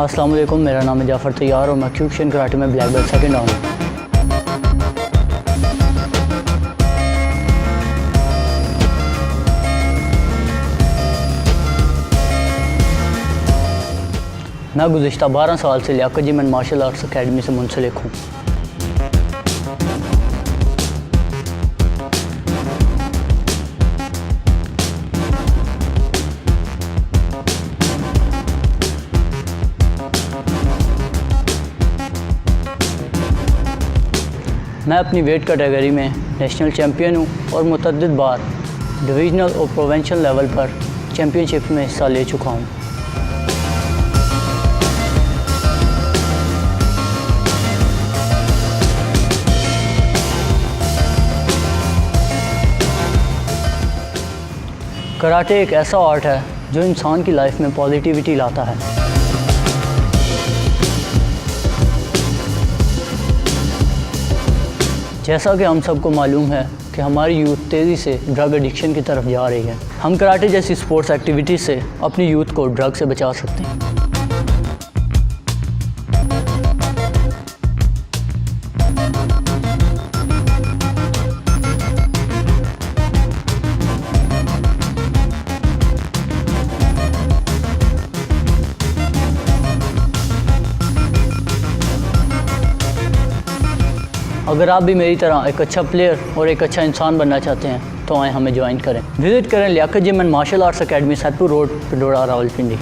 अस्सलाम वालेकुम, मेरा नाम है जाफ़र तैयार और मैं क्यूशन कराटे में ब्लैक बेल्ट सेकंड हूँ। मैं गुज़िश्ता 12 साल से लियाकत जिमन मार्शल आर्ट्स अकेडमी से मुंसलिक हूँ। मैं अपनी वेट कैटेगरी में नेशनल चैम्पियन हूँ और मुतअद्दिद बार डिवीज़नल और प्रोविंशियल लेवल पर चैम्पियनशिप में हिस्सा ले चुका हूँ। कराटे एक ऐसा आर्ट है जो इंसान की लाइफ में पॉजिटिविटी लाता है। जैसा कि हम सबको मालूम है कि हमारी यूथ तेज़ी से ड्रग एडिक्शन की तरफ जा रही है। हम कराटे जैसी स्पोर्ट्स एक्टिविटीज़ से अपनी यूथ को ड्रग से बचा सकते हैं। अगर आप भी मेरी तरह एक अच्छा प्लेयर और एक अच्छा इंसान बनना चाहते हैं तो आए हमें ज्वाइन करें। विज़िट करें लियाकत जिमन martial arts academy, Saidpur road, Pindora, Rawalpindi.